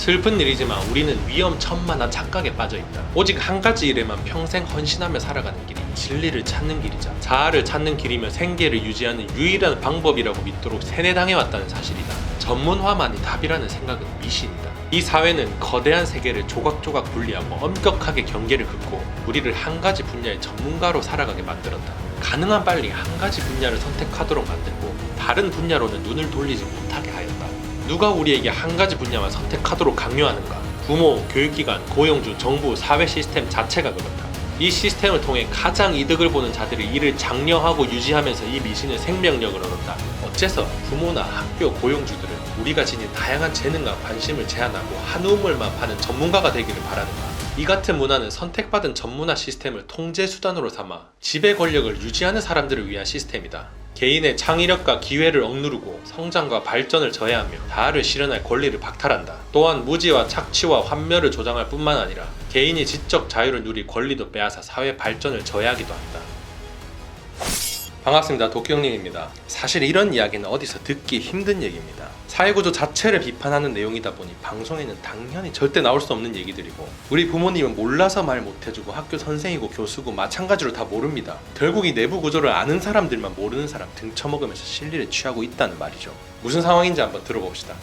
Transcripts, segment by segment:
슬픈 일이지만 우리는 위험천만한 착각에 빠져있다. 오직 한 가지 일에만 평생 헌신하며 살아가는 길이 진리를 찾는 길이자 자아를 찾는 길이며 생계를 유지하는 유일한 방법이라고 믿도록 세뇌당해왔다는 사실이다. 전문화만이 답이라는 생각은 미신이다. 이 사회는 거대한 세계를 조각조각 분리하고 엄격하게 경계를 긋고 우리를 한 가지 분야의 전문가로 살아가게 만들었다. 가능한 빨리 한 가지 분야를 선택하도록 만들고 다른 분야로는 눈을 돌리지 못하게 하였다. 누가 우리에게 한 가지 분야만 선택하도록 강요하는가? 부모, 교육기관, 고용주, 정부, 사회 시스템 자체가 그렇다. 이 시스템을 통해 가장 이득을 보는 자들이 이를 장려하고 유지하면서 이 미신의 생명력을 얻었다. 어째서 부모나 학교, 고용주들은 우리가 지닌 다양한 재능과 관심을 제한하고 한 우물만 파는 전문가가 되기를 바라는가? 이 같은 문화는 선택받은 전문화 시스템을 통제 수단으로 삼아 지배 권력을 유지하는 사람들을 위한 시스템이다. 개인의 창의력과 기회를 억누르고 성장과 발전을 저해하며 자아를 실현할 권리를 박탈한다. 또한 무지와 착취와 환멸을 조장할 뿐만 아니라 개인이 지적 자유를 누릴 권리도 빼앗아 사회 발전을 저해하기도 한다. 반갑습니다. 도쿄형님입니다. 사실 이런 이야기는 어디서 듣기 힘든 얘기입니다. 사회구조 자체를 비판하는 내용이다 보니 방송에는 당연히 절대 나올 수 없는 얘기들이고 우리 부모님은 몰라서 말 못해주고 학교 선생이고 교수고 마찬가지로 다 모릅니다. 결국 이 내부 구조를 아는 사람들만 모르는 사람 등쳐먹으면서 실리를 취하고 있다는 말이죠. 무슨 상황인지 한번 들어봅시다.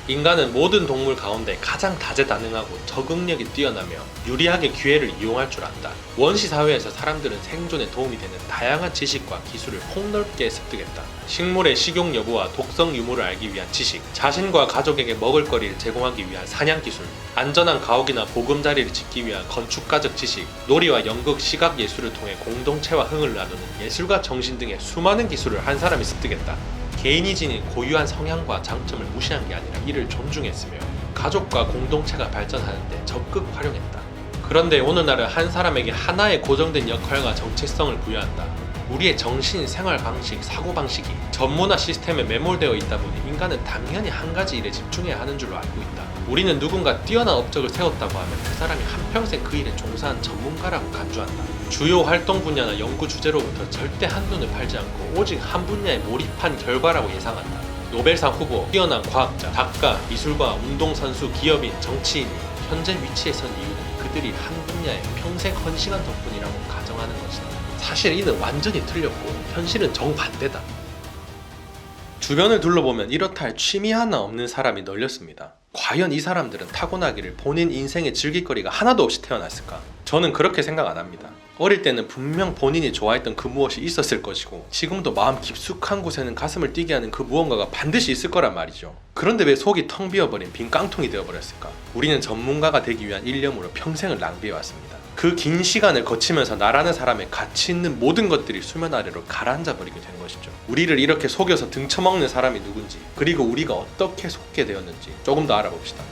인간은 모든 동물 가운데 가장 다재다능하고 적응력이 뛰어나며 유리하게 기회를 이용할 줄 안다. 원시 사회에서 사람들은 생존에 도움이 되는 다양한 지식과 기술을 폭넓게 습득했다. 식물의 식용 여부와 독성 유무를 알기 위한 지식, 자신과 가족에게 먹을거리를 제공하기 위한 사냥 기술, 안전한 가옥이나 보금자리를 짓기 위한 건축가적 지식, 놀이와 연극, 시각 예술을 통해 공동체와 흥을 나누는 예술과 정신 등의 수많은 기술을 한 사람이 습득했다. 개인이 지닌 고유한 성향과 장점을 무시한 게 아니라 이를 존중했으며 가족과 공동체가 발전하는데 적극 활용했다. 그런데 오늘날은 한 사람에게 하나의 고정된 역할과 정체성을 부여한다. 우리의 정신, 생활 방식, 사고 방식이 전문화 시스템에 매몰되어 있다 보니 인간은 당연히 한 가지 일에 집중해야 하는 줄로 알고 있다. 우리는 누군가 뛰어난 업적을 세웠다고 하면 그 사람이 한평생 그 일에 종사한 전문가라고 간주한다. 주요 활동 분야나 연구 주제로부터 절대 한눈을 팔지 않고 오직 한 분야에 몰입한 결과라고 예상한다. 노벨상 후보, 뛰어난 과학자, 작가, 미술가, 운동선수, 기업인, 정치인이 현재 위치에 선 이유는 그들이 한 분야에 평생 헌신한 덕분이라고 가정하는 것이다. 사실 이는 완전히 틀렸고 현실은 정반대다. 주변을 둘러보면 이렇다 할 취미 하나 없는 사람이 널렸습니다. 과연 이 사람들은 타고나기를 본인 인생의 즐길거리가 하나도 없이 태어났을까? 저는 그렇게 생각 안 합니다. 어릴 때는 분명 본인이 좋아했던 그 무엇이 있었을 것이고 지금도 마음 깊숙한 곳에는 가슴을 뛰게 하는 그 무언가가 반드시 있을 거란 말이죠. 그런데 왜 속이 텅 비어버린 빈 깡통이 되어버렸을까? 우리는 전문가가 되기 위한 일념으로 평생을 낭비해왔습니다. 그 긴 시간을 거치면서 나라는 사람의 가치 있는 모든 것들이 수면 아래로 가라앉아 버리게 된 것이죠. 우리를 이렇게 속여서 등쳐먹는 사람이 누군지, 그리고 우리가 어떻게 속게 되었는지 조금 더 알아봅시다.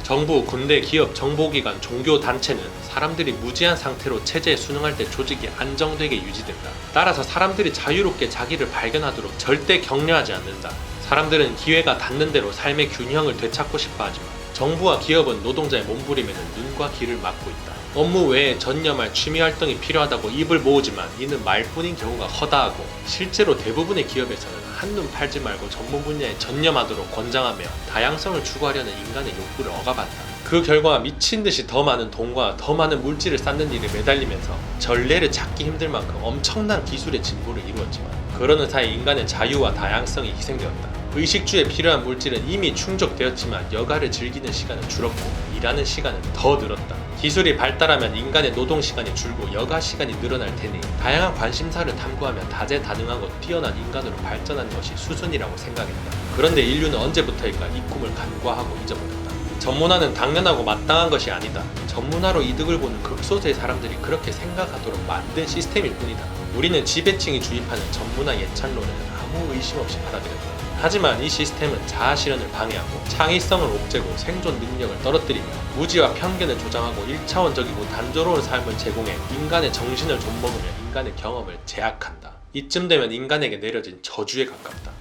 정부, 군대, 기업, 정보기관, 종교단체는 사람들이 무지한 상태로 체제에 순응할 때 조직이 안정되게 유지된다. 따라서 사람들이 자유롭게 자기를 발견하도록 절대 격려하지 않는다. 사람들은 기회가 닿는 대로 삶의 균형을 되찾고 싶어 하지만 정부와 기업은 노동자의 몸부림에는 눈과 귀를 막고 있다. 업무 외에 전념할 취미활동이 필요하다고 입을 모으지만 이는 말뿐인 경우가 허다하고 실제로 대부분의 기업에서는 한눈 팔지 말고 전문 분야에 전념하도록 권장하며 다양성을 추구하려는 인간의 욕구를 억압한다. 그 결과 미친듯이 더 많은 돈과 더 많은 물질을 쌓는 일에 매달리면서 전례를 찾기 힘들 만큼 엄청난 기술의 진보를 이루었지만 그러는 사이 인간의 자유와 다양성이 희생되었다. 의식주에 필요한 물질은 이미 충족되었지만 여가를 즐기는 시간은 줄었고 일하는 시간은 더 늘었다. 기술이 발달하면 인간의 노동 시간이 줄고 여가 시간이 늘어날 테니 다양한 관심사를 탐구하며 다재다능하고 뛰어난 인간으로 발전하는 것이 수순이라고 생각했다. 그런데 인류는 언제부터일까 이 꿈을 간과하고 잊어버렸다. 전문화는 당연하고 마땅한 것이 아니다. 전문화로 이득을 보는 극소수의 사람들이 그렇게 생각하도록 만든 시스템일 뿐이다. 우리는 지배층이 주입하는 전문화 예찬론을 아무 의심 없이 받아들였다. 하지만 이 시스템은 자아실현을 방해하고 창의성을 옥죄고 생존 능력을 떨어뜨리며 무지와 편견을 조장하고 1차원적이고 단조로운 삶을 제공해 인간의 정신을 좀먹으며 인간의 경험을 제약한다. 이쯤 되면 인간에게 내려진 저주에 가깝다.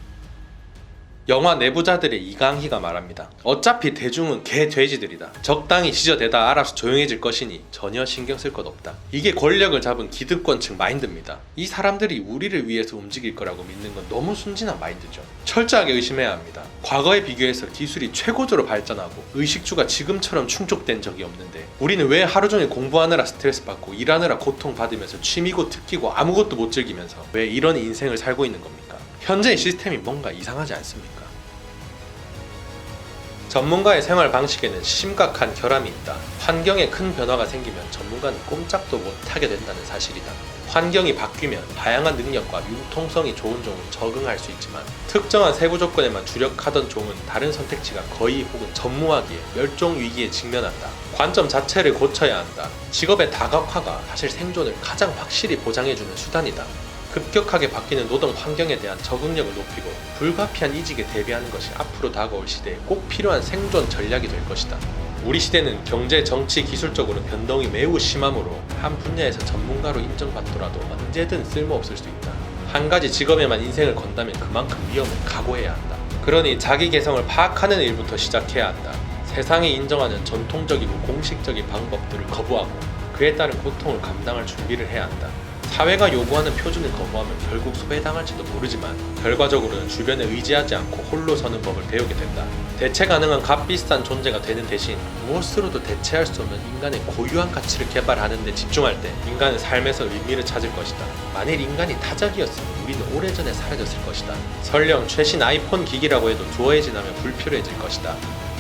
영화 내부자들의 이강희가 말합니다. 어차피 대중은 개 돼지들이다. 적당히 지저대다 알아서 조용해질 것이니 전혀 신경 쓸 것 없다. 이게 권력을 잡은 기득권층 마인드입니다. 이 사람들이 우리를 위해서 움직일 거라고 믿는 건 너무 순진한 마인드죠. 철저하게 의심해야 합니다. 과거에 비교해서 기술이 최고조로 발전하고 의식주가 지금처럼 충족된 적이 없는데 우리는 왜 하루 종일 공부하느라 스트레스 받고 일하느라 고통 받으면서 취미고 특기고 아무것도 못 즐기면서 왜 이런 인생을 살고 있는 겁니까? 현재의 시스템이 뭔가 이상하지 않습니까? 전문가의 생활 방식에는 심각한 결함이 있다. 환경에 큰 변화가 생기면 전문가는 꼼짝도 못하게 된다는 사실이다. 환경이 바뀌면 다양한 능력과 융통성이 좋은 종은 적응할 수 있지만 특정한 세부 조건에만 주력하던 종은 다른 선택지가 거의 혹은 전무하기에 멸종 위기에 직면한다. 관점 자체를 고쳐야 한다. 직업의 다각화가 사실 생존을 가장 확실히 보장해주는 수단이다. 급격하게 바뀌는 노동 환경에 대한 적응력을 높이고 불가피한 이직에 대비하는 것이 앞으로 다가올 시대에 꼭 필요한 생존 전략이 될 것이다. 우리 시대는 경제, 정치, 기술적으로 변동이 매우 심하므로 한 분야에서 전문가로 인정받더라도 언제든 쓸모없을 수 있다. 한 가지 직업에만 인생을 건다면 그만큼 위험을 각오해야 한다. 그러니 자기 개성을 파악하는 일부터 시작해야 한다. 세상이 인정하는 전통적이고 공식적인 방법들을 거부하고 그에 따른 고통을 감당할 준비를 해야 한다. 사회가 요구하는 표준을 거부하면 결국 소외당할지도 모르지만 결과적으로는 주변에 의지하지 않고 홀로 서는 법을 배우게 된다. 대체 가능한 값비싼 존재가 되는 대신 무엇으로도 대체할 수 없는 인간의 고유한 가치를 개발하는 데 집중할 때 인간은 삶에서 의미를 찾을 것이다. 만일 인간이 타작이었으면 우리는 오래전에 사라졌을 것이다. 설령 최신 아이폰 기기라고 해도 좋아해지나면 불필요해질 것이다.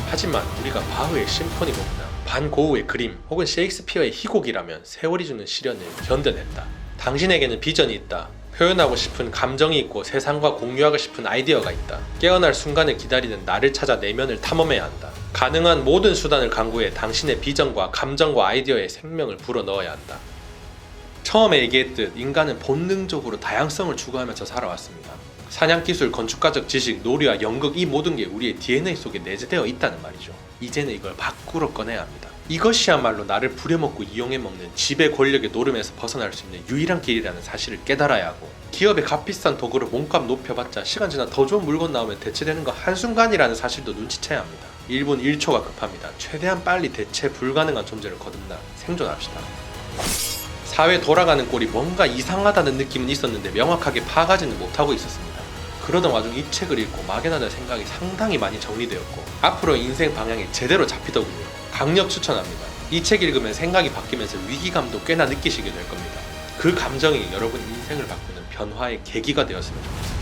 하지만 우리가 바흐의 심포니곡이나 반고흐의 그림 혹은 셰익스피어의 희곡이라면 세월이 주는 시련을 견뎌냈다. 당신에게는 비전이 있다. 표현하고 싶은 감정이 있고 세상과 공유하고 싶은 아이디어가 있다. 깨어날 순간을 기다리는 나를 찾아 내면을 탐험해야 한다. 가능한 모든 수단을 강구해 당신의 비전과 감정과 아이디어에 생명을 불어넣어야 한다. 처음에 얘기했듯 인간은 본능적으로 다양성을 추구하면서 살아왔습니다. 사냥기술, 건축가적 지식, 놀이와 연극 이 모든 게 우리의 DNA 속에 내재되어 있다는 말이죠. 이제는 이걸 밖으로 꺼내야 합니다. 이것이야말로 나를 부려먹고 이용해먹는 지배 권력의 노름에서 벗어날 수 있는 유일한 길이라는 사실을 깨달아야 하고 기업의 값비싼 도구로 몸값 높여봤자 시간 지나 더 좋은 물건 나오면 대체되는 거 한순간이라는 사실도 눈치채야 합니다. 1분 1초가 급합니다. 최대한 빨리 대체 불가능한 존재를 거듭나 생존합시다. 사회 돌아가는 꼴이 뭔가 이상하다는 느낌은 있었는데 명확하게 파악하지는 못하고 있었습니다. 그러던 와중 이 책을 읽고 막연하던 생각이 상당히 많이 정리되었고 앞으로 인생 방향이 제대로 잡히더군요. 강력 추천합니다. 이 책 읽으면 생각이 바뀌면서 위기감도 꽤나 느끼시게 될 겁니다. 그 감정이 여러분 인생을 바꾸는 변화의 계기가 되었으면 좋겠습니다.